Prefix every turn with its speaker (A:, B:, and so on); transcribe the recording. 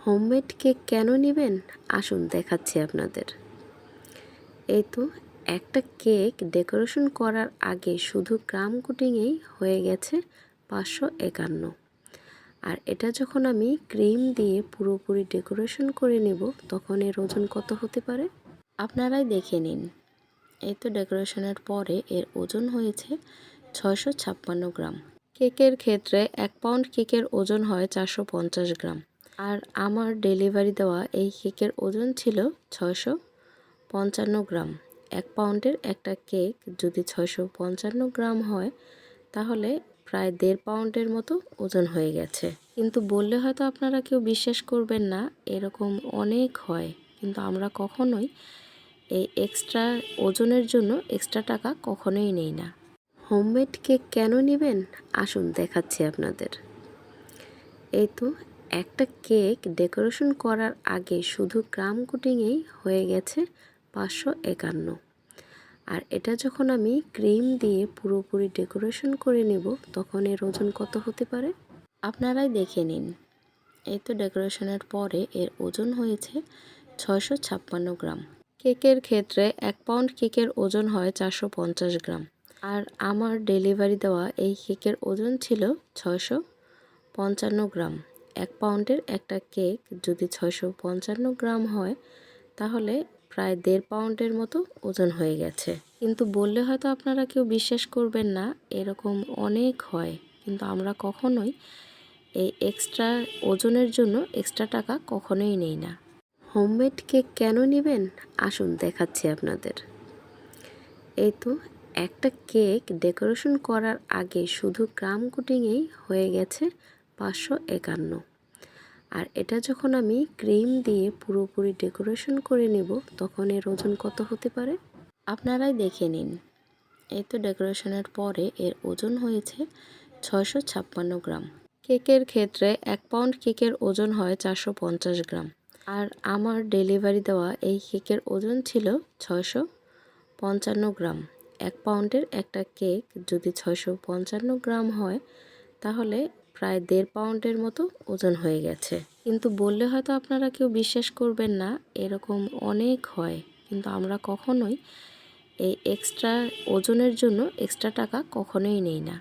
A: Homemade cake কেন নেবেন? আসুন দেখাচ্ছি আপনাদের। এই তো একটা কেক ডেকোরেশন করার আগে শুধু ক্রাম কোটিংয়েই হয়ে গেছে 551। আর এটা যখন আমি ক্রিম দিয়ে পুরোপুরি ডেকোরেশন করে নেব তখন এর ওজন কত হতে পারে আপনারাই দেখে নিন। এই তো ডেকোরেশনের পরে এর ওজন হয়েছে 656 গ্রাম। কেকের ক্ষেত্রে 1 পাউন্ড কেকের ওজন হয় 450 গ্রাম। আর আমার ডেলিভারি দেওয়া এই কেকের ওজন ছিল 655 গ্রাম। 1 পাউন্ডের একটা কেক যদি 655 গ্রাম হয় তাহলে প্রায় 1.5 পাউন্ডের মতো ওজন হয়ে গেছে। কিন্তু বললে হয়তো আপনারা কেউ বিশ্বাস করবেন না, এরকম অনেক হয়। কিন্তু আমরা কখনোই এই এক্সট্রা ওজনের জন্য এক্সট্রা টাকা কখনোই নেই না। হোমমেড কেক কেন নেবেন? আসুন দেখাচ্ছি আপনাদের। এই তো একটা কেক ডেকোরেশন করার আগে শুধু ক্রাম কোটিংয়েই হয়ে গেছে 551। আর এটা যখন আমি ক্রিম দিয়ে পুরোপুরি ডেকোরেশন করে নেব তখন এর ওজন কত হতে পারে আপনারাই দেখে নিন। এই তো ডেকোরেশনের পরে এর ওজন হয়েছে 656 গ্রাম। কেকের ক্ষেত্রে 1 পাউন্ড কেকের ওজন হয় 450 গ্রাম। আর আমার ডেলিভারি দেওয়া এই কেকের ওজন ছিল 655 গ্রাম। 1 পাউন্ডের একটা কেক যদি 655 গ্রাম হয় তাহলে প্রায় 1.5 পাউন্ডের মতো ওজন হয়ে গেছে। কিন্তু বললে হয়তো আপনারা কেউ বিশ্বাস করবেন না, এরকম অনেক হয়। কিন্তু আমরা কখনোই এই এক্সট্রা ওজনের জন্য এক্সট্রা টাকা কখনোই নেই না। হোমমেড কেক কেন নেবেন? আসুন দেখাচ্ছি আপনাদের। এই তো একটা কেক ডেকোরেশন করার আগে শুধু ক্রাম কোটিংয়েই হয়ে গেছে 551। আর এটা যখন আমি ক্রিম দিয়ে পুরোপুরি ডেকোরেশন করে নেব তখন এর ওজন কত হতে পারে আপনারাই দেখে নিন। এই তো ডেকোরেশনের পরে এর ওজন হয়েছে 656 গ্রাম। কেকের ক্ষেত্রে 1 পাউন্ড কেকের ওজন হয় 450 গ্রাম। আর আমার ডেলিভারি দেওয়া এই কেকের ওজন ছিল 655 গ্রাম। 1 পাউন্ডের একটা কেক যদি 655 গ্রাম হয় তাহলে প্রায় 1.5 পাউন্ডের মতো ওজন হয়ে গেছে। কিন্তু বললে হয়তো আপনারা কেউ বিশ্বাস করবেন না, এরকম অনেক হয়। কিন্তু আমরা কখনোই এই এক্সট্রা ওজনের জন্য এক্সট্রা টাকা কখনোই নেই না।